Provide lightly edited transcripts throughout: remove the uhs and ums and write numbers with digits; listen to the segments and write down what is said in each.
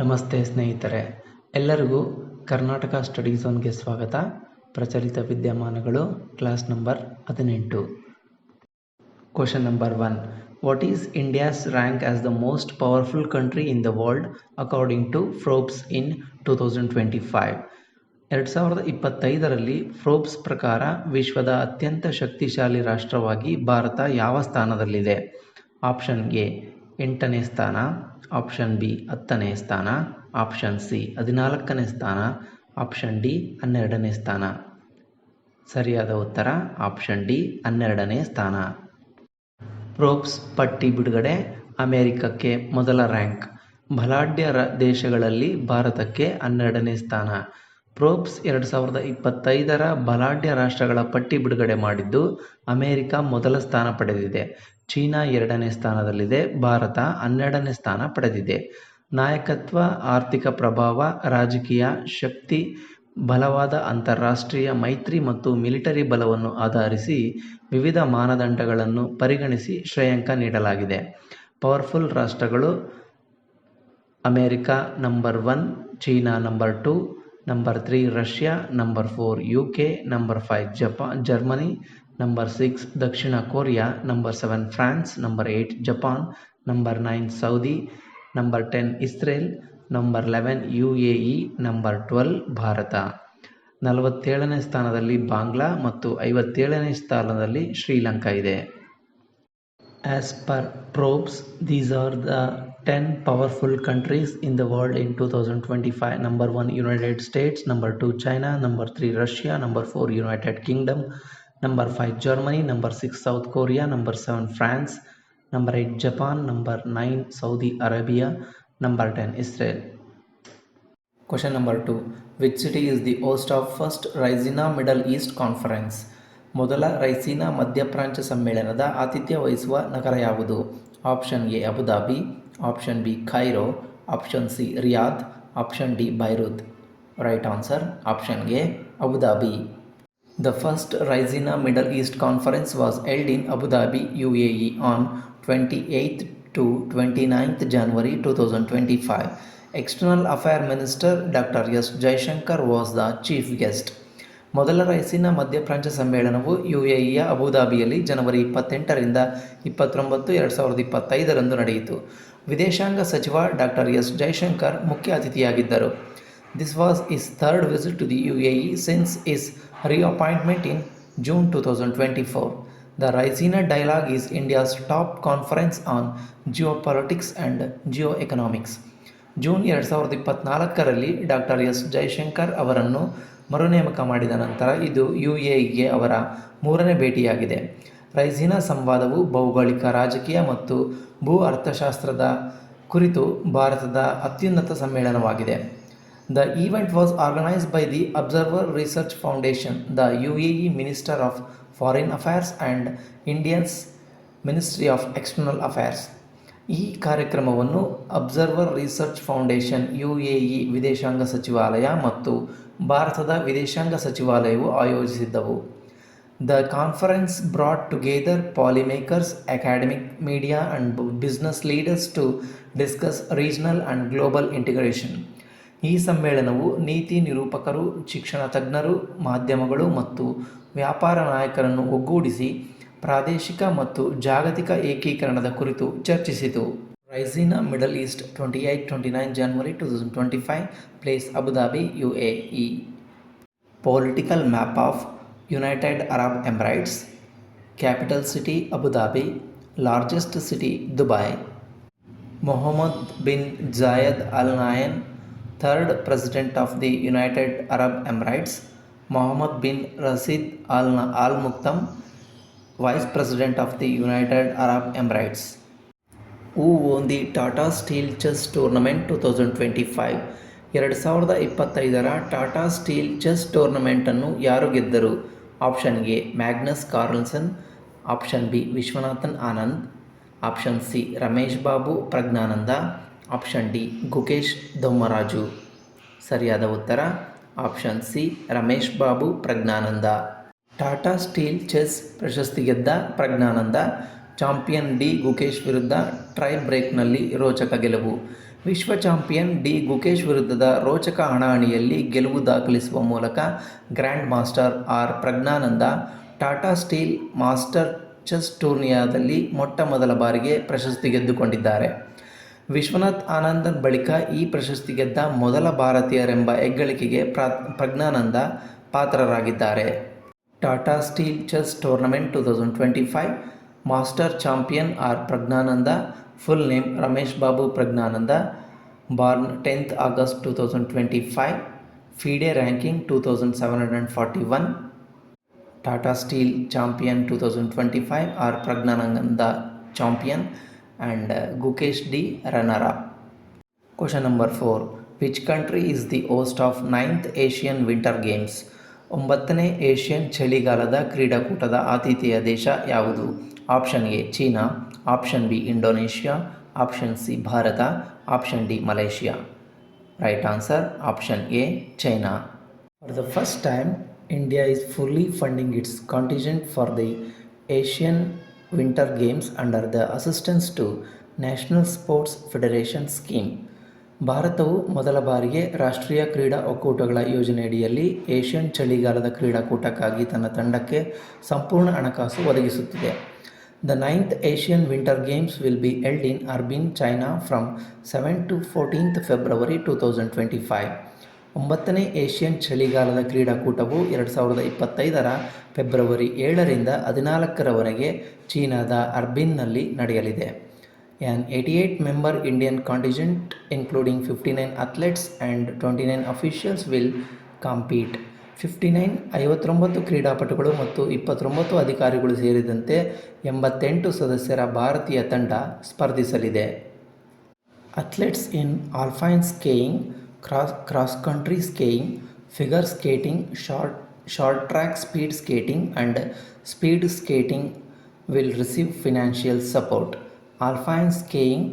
ನಮಸ್ತೆ ಸ್ನೇಹಿತರೆ, ಎಲ್ಲರಿಗೂ ಕರ್ನಾಟಕ ಸ್ಟಡಿ ಝೋನ್ಗೆ ಸ್ವಾಗತ. ಪ್ರಚಲಿತ ವಿದ್ಯಮಾನಗಳು class number 18. Question number 1. What is India's rank as the most powerful country in the world according to Forbes in 2025? 2025ರಲ್ಲಿ ಫೋರ್ಬ್ಸ್ ಪ್ರಕಾರ ವಿಶ್ವದ ಅತ್ಯಂತ ಶಕ್ತಿಶಾಲಿ ರಾಷ್ಟ್ರವಾಗಿ ಭಾರತ ಯಾವ ಸ್ಥಾನದಲ್ಲಿದೆ? ಆಪ್ಷನ್ ಎ 8ನೇ ಸ್ಥಾನ, ಆಪ್ಷನ್ ಬಿ 10ನೇ ಸ್ಥಾನ, ಆಪ್ಷನ್ ಸಿ 14ನೇ ಸ್ಥಾನ, ಆಪ್ಷನ್ ಡಿ 12ನೇ ಸ್ಥಾನ. ಸರಿಯಾದ ಉತ್ತರ ಆಪ್ಷನ್ ಡಿ 12ನೇ ಸ್ಥಾನ. ಫೋರ್ಬ್ಸ್ ಪಟ್ಟಿ ಬಿಡುಗಡೆ. ಅಮೆರಿಕಕ್ಕೆ ಮೊದಲ ರ್ಯಾಂಕ್, ಬಲಾಢ್ಯ ದೇಶಗಳಲ್ಲಿ ಭಾರತಕ್ಕೆ 12ನೇ ಸ್ಥಾನ. ಫೋರ್ಬ್ಸ್ 2025ರ ಬಲಾಢ್ಯ ರಾಷ್ಟ್ರಗಳ ಪಟ್ಟಿ ಬಿಡುಗಡೆ ಮಾಡಿದ್ದು ಅಮೆರಿಕ ಮೊದಲ ಸ್ಥಾನ ಪಡೆದಿದೆ, ಚೀನಾ 2ನೇ ಸ್ಥಾನದಲ್ಲಿದೆ, ಭಾರತ 12ನೇ ಸ್ಥಾನ ಪಡೆದಿದೆ. ನಾಯಕತ್ವ, ಆರ್ಥಿಕ ಪ್ರಭಾವ, ರಾಜಕೀಯ ಶಕ್ತಿ, ಬಲವಾದ ಅಂತಾರಾಷ್ಟ್ರೀಯ ಮೈತ್ರಿ ಮತ್ತು ಮಿಲಿಟರಿ ಬಲವನ್ನು ಆಧರಿಸಿ ವಿವಿಧ ಮಾನದಂಡಗಳನ್ನು ಪರಿಗಣಿಸಿ ಶ್ರೇಯಾಂಕ ನೀಡಲಾಗಿದೆ. ಪವರ್ಫುಲ್ ರಾಷ್ಟ್ರಗಳು: ಅಮೆರಿಕ ನಂಬರ್ 1, ಚೀನಾ number 2, number 3 Russia, number 4 UK, number 5 Germany, number 6 ದಕ್ಷಿಣ Korea, number 7 France, number 8 Japan, number 9 Saudi, number 10 Israel, number 11 UAE, number 12 Bharat. 47ನೇ ಸ್ಥಾನದಲ್ಲಿ ಬಾಂಗ್ಲಾ ಮತ್ತು 57ನೇ ಸ್ಥಾನದಲ್ಲಿ ಶ್ರೀಲಂಕಾ ಇದೆ. As per Forbes, these are the 10 powerful countries in the world in 2025. Number 1 United States, number 2 China, number 3 Russia, number 4 United Kingdom, number 5 Germany, number 6 South Korea, number 7 France, number 8 Japan, number 9 Saudi Arabia, number 10 Israel. Question number 2. Which city is the host of first Raisina Middle East Conference? ಮೊದಲ ರೈಸೀನಾ ಮಧ್ಯಪ್ರಾಚ್ಯ ಸಮ್ಮೇಳನದ ಆತಿಥ್ಯ ವಹಿಸುವ ನಗರ ಯಾವುದು? Option A Abu Dhabi, option B Cairo, option C Riyadh, option D Beirut. Right answer option A Abu Dhabi. The first Raisina Middle East Conference was held in Abu Dhabi, UAE on 28th to 29th January 2025. External Affairs Minister Dr. S. Jaishankar was the chief guest. ಮೊದಲ ರೈಸೀನಾ ಮಧ್ಯಪ್ರಾಚ್ಯ ಸಮ್ಮೇಳನವು UAEಯ ಅಬುಧಾಬಿಯಲ್ಲಿ ಜನವರಿ 28ರಿಂದ 29, 2025ರಂದು ನಡೆಯಿತು. ವಿದೇಶಾಂಗ ಸಚಿವ doctor S Jaishankar ಮುಖ್ಯ ಅತಿಥಿಯಾಗಿದ್ದರು. This was his third visit to the UAE since his reappointment in June 2024. The Raisina Dialogue is India's top conference on geopolitics and geoeconomics. June 2024ರಲ್ಲಿ doctor S Jaishankar ಅವರನ್ನು ಮರುನೇಮಕ ಮಾಡಿದ ನಂತರ ಇದು UAEಗೆ ಅವರ 3ನೇ ಭೇಟಿಯಾಗಿದೆ. ರೈಸೀನಾ ಸಂವಾದವು ಭೌಗೋಳಿಕ, ರಾಜಕೀಯ ಮತ್ತು ಭೂ ಅರ್ಥಶಾಸ್ತ್ರದ ಕುರಿತು ಭಾರತದ ಅತ್ಯುನ್ನತ ಸಮ್ಮೇಳನವಾಗಿದೆ. The event was organized by the Observer Research Foundation, the UAE Minister of Foreign Affairs and India's Ministry of External Affairs. ಈ ಕಾರ್ಯಕ್ರಮವನ್ನು ಅಬ್ಸರ್ವರ್ ರಿಸರ್ಚ್ ಫೌಂಡೇಶನ್, UAE ವಿದೇಶಾಂಗ ಸಚಿವಾಲಯ ಮತ್ತು ಭಾರತದ ವಿದೇಶಾಂಗ ಸಚಿವಾಲಯವು ಆಯೋಜಿಸಿದ್ದವು. The conference brought together policymakers, academic, media and business leaders to discuss regional and global integration. ಈ ಸಮ್ಮೇಳನವು ನೀತಿ ನಿರೂಪಕರು, ಶಿಕ್ಷಣ ತಜ್ಞರು, ಮಾಧ್ಯಮಗಳು ಮತ್ತು ವ್ಯಾಪಾರ ನಾಯಕರನ್ನು ಒಗ್ಗೂಡಿಸಿ ಪ್ರಾದೇಶಿಕ ಮತ್ತು ಜಾಗತಿಕ ಏಕೀಕರಣದ ಕುರಿತು ಚರ್ಚಿಸಿತು. Raisina Middle East 28-29 January 2025, place Abu Dhabi, UAE. Political map of United Arab Emirates. Capital city Abu Dhabi, largest city Dubai. Mohammed bin Zayed Al Nahyan, third president of the United Arab Emirates. Mohammed bin Rashid Al Maktoum, Vice President of the United Arab Emirates. Who won the Tata Steel Chess Tournament 2025? 2025ರ Tata steel Chess ಟೂರ್ನಮೆಂಟನ್ನು ಯಾರು ಗೆದ್ದರು? Option A Magnus Carlsen, option B Viswanathan Anand, option C Ramesh Babu Praggnanandhaa, option D Gukesh Dommaraju. ಸರಿಯಾದ ಉತ್ತರ option C Ramesh Babu Praggnanandhaa. Tata steel Chess ಪ್ರಶಸ್ತಿ ಗೆದ್ದ Praggnanandhaa champion D Gukesh ವಿರುದ್ಧ try ಬ್ರೇಕ್ನಲ್ಲಿ ರೋಚಕ ಗೆಲುವು. ವಿಶ್ವ ಚಾಂಪಿಯನ್ ಡಿ ಗುಕೇಶ್ ವಿರುದ್ಧದ ರೋಚಕ ಹಣಾಹಣಿಯಲ್ಲಿ ಗೆಲುವು ದಾಖಲಿಸುವ ಮೂಲಕ grandmaster R Praggnanandhaa Tata Steel Master Chess ಟೂರ್ನಿಯಾದಲ್ಲಿ ಮೊಟ್ಟಮೊದಲ ಬಾರಿಗೆ ಪ್ರಶಸ್ತಿ ಗೆದ್ದುಕೊಂಡಿದ್ದಾರೆ. ವಿಶ್ವನಾಥ್ ಆನಂದನ್ ಬಳಿಕ ಈ ಪ್ರಶಸ್ತಿ ಗೆದ್ದ ಮೊದಲ ಭಾರತೀಯರೆಂಬ ಹೆಗ್ಗಳಿಕೆಗೆ ಪ್ರಜ್ಞಾನಂದ ಪಾತ್ರರಾಗಿದ್ದಾರೆ. Tata steel chess tournament 2025 master champion R Praggnanandhaa, full name Ramesh Babu Praggnanandhaa, born 10th August 2025, FIDE ranking 2741. Tata Steel champion 2025 are Pragnananda champion and Gukesh D runner-up. Question number 4. Which country is the host of 9th Asian Winter Games? 9ನೇ Asian ಚಳಿಗಾಲದ ಕ್ರೀಡಾಕೂಟದ ಆತಿಥೇಯ ದೇಶ ಯಾವುದು? Option ಎ ಚೀನಾ, option B Indonesia, option C Bharat, option D Malaysia. Right answer option A China. For the first time, India is fully funding its contingent for the Asian Winter Games under the Assistance to National Sports Federation scheme. ಭಾರತವು ಮೊದಲ ಬಾರಿಗೆ ರಾಷ್ಟ್ರೀಯ ಕ್ರೀಡಾ ಒಕ್ಕೂಟಗಳ ಯೋಜನೆಯಡಿಯಲ್ಲಿ Asian ಚಳಿಗಾಲದ ಕ್ರೀಡಾಕೂಟಕ್ಕಾಗಿ ತನ್ನ ತಂಡಕ್ಕೆ ಸಂಪೂರ್ಣ ಹಣಕಾಸು ಒದಗಿಸುತ್ತಿದೆ. The 9th Asian Winter Games will be held in Harbin, China from 7th to 14th February 2025. 9ನೇ Asian ಚಳಿಗಾಲದ ಕ್ರೀಡಾಕೂಟವು 2025ರ ಫೆಬ್ರವರಿ 7ರಿಂದ 14ರವರೆಗೆ ಚೀನಾದ ಹರ್ಬಿನ್ನಲ್ಲಿ ನಡೆಯಲಿದೆ. An 88-member Indian contingent including 59 athletes and 29 officials will compete. 59 ಕ್ರೀಡಾಪಟುಗಳು ಮತ್ತು 29 ಅಧಿಕಾರಿಗಳು ಸೇರಿದಂತೆ 88 ಸದಸ್ಯರ ಭಾರತೀಯ ತಂಡ ಸ್ಪರ್ಧಿಸಲಿದೆ. Athletes in alpine skiing, cross country skiing, figure skating, short track speed skating and speed skating will receive financial support. Alpine skiing,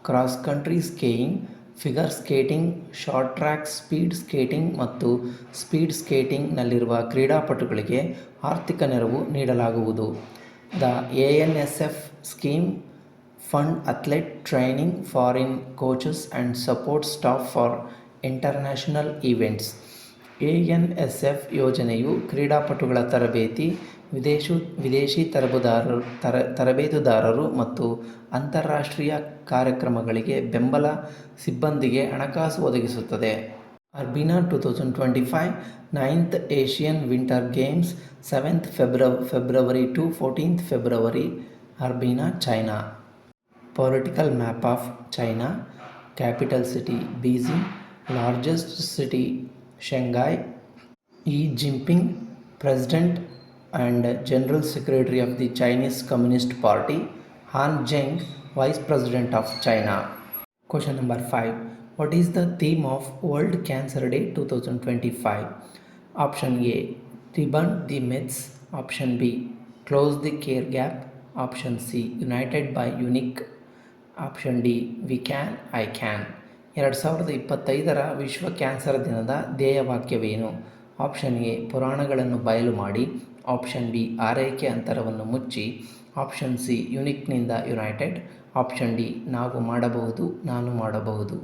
cross country skiing, figure skating, short track speed skating ಮತ್ತು speed ಸ್ಕೇಟಿಂಗ್ನಲ್ಲಿರುವ ಕ್ರೀಡಾಪಟುಗಳಿಗೆ ಆರ್ಥಿಕ ನೆರವು ನೀಡಲಾಗುವುದು. The ANSF scheme fund athlete training, foreign coaches and support staff for international events. ANSF ಯೋಜನೆಯು ಕ್ರೀಡಾಪಟುಗಳ ತರಬೇತಿ, ವಿದೇಶಿ ತರಬೇತುದಾರರು ಮತ್ತು ಅಂತಾರಾಷ್ಟ್ರೀಯ ಕಾರ್ಯಕ್ರಮಗಳಿಗೆ ಬೆಂಬಲ, ಸಿಬ್ಬಂದಿಗೆ ಹಣಕಾಸು ಒದಗಿಸುತ್ತದೆ. Harbin 2025 9th Asian Winter Games 7th February to 14th February, Harbin, China. Political map of China. Capital city Beijing, largest city Shanghai. Xi Jinping, President and General Secretary of the Chinese Communist Party. Han Zheng, Vice President of China. Question number 5. What is the theme of World Cancer Day 2025? Option A, Debunk the Myths. Option B, Close the Care Gap. Option C, United by Unique. Option D, We Can, I Can. 2025ರ ವಿಶ್ವ cancer ದಿನದ ಧ್ಯೇಯವಾಕ್ಯವೇನು? Option A, ಪುರಾಣಗಳನ್ನು ಬಯಲು ಮಾಡಿ. Option B, ಆರೈಕೆ ಅಂತರವನ್ನು ಮುಚ್ಚಿ. Option C, ಯುನಿಕ್ನಿಂದ united. Option D, ನಾವು ಮಾಡಬಹುದು, ನಾನು ಮಾಡಬಹುದು.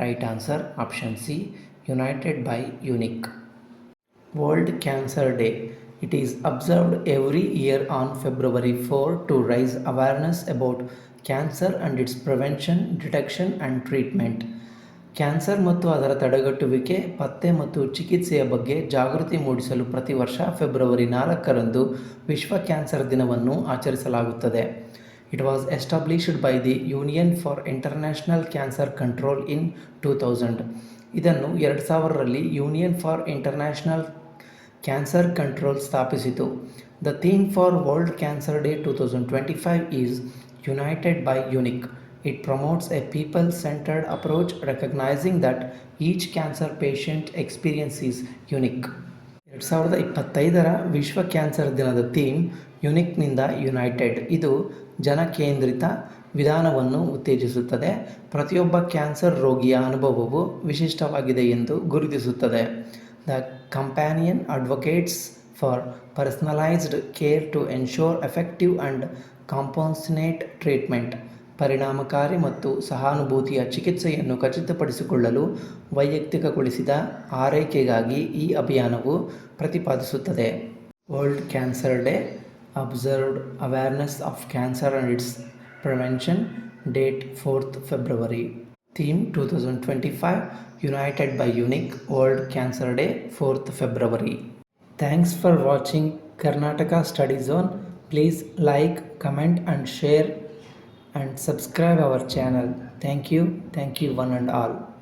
Right answer option C, united by unique. World Cancer Day. It is observed every year on February 4 to raise awareness about cancer and its prevention, detection and treatment. Cancer ಮತ್ತು ಅದರ ತಡೆಗಟ್ಟುವಿಕೆ, ಪತ್ತೆ ಮತ್ತು ಚಿಕಿತ್ಸೆಯ ಬಗ್ಗೆ ಜಾಗೃತಿ ಮೂಡಿಸಲು ಪ್ರತಿ ವರ್ಷ ಫೆಬ್ರವರಿ 4ರಂದು ವಿಶ್ವ ಕ್ಯಾನ್ಸರ್ ದಿನವನ್ನು ಆಚರಿಸಲಾಗುತ್ತದೆ. It was established by the Union for International Cancer Control in 2000. ಇದನ್ನು 2000ರಲ್ಲಿ Union for International Cancer Control ಸ್ಥಾಪಿಸಿತು. The theme for World Cancer Day 2025 is United by Unique. It promotes a people-centered approach recognizing that each cancer patient experience is unique. 2025ರ ವಿಶ್ವ cancer ದಿನದ theme ಯುನಿಕ್ನಿಂದ United. ಇದು ಜನಕೇಂದ್ರಿತ ವಿಧಾನವನ್ನು ಉತ್ತೇಜಿಸುತ್ತದೆ, ಪ್ರತಿಯೊಬ್ಬ cancer ರೋಗಿಯ ಅನುಭವವು ವಿಶಿಷ್ಟವಾಗಿದೆ ಎಂದು ಗುರುತಿಸುತ್ತದೆ. The companion advocates for personalised care to ensure effective and compassionate treatment. ಪರಿಣಾಮಕಾರಿ ಮತ್ತು ಸಹಾನುಭೂತಿಯ ಚಿಕಿತ್ಸೆಯನ್ನು ಖಚಿತಪಡಿಸಿಕೊಳ್ಳಲು ವೈಯಕ್ತಿಕಗೊಳಿಸಿದ ಆರೈಕೆಗಾಗಿ ಈ ಅಭಿಯಾನವು ಪ್ರತಿಪಾದಿಸುತ್ತದೆ. World Cancer Day observed awareness of cancer and its prevention, date 4th February. Theme 2025 United by Unique, World Cancer Day 4th February. Thanks for watching Karnataka Study Zone. Please like, comment and share and subscribe our channel. Thank you one and all.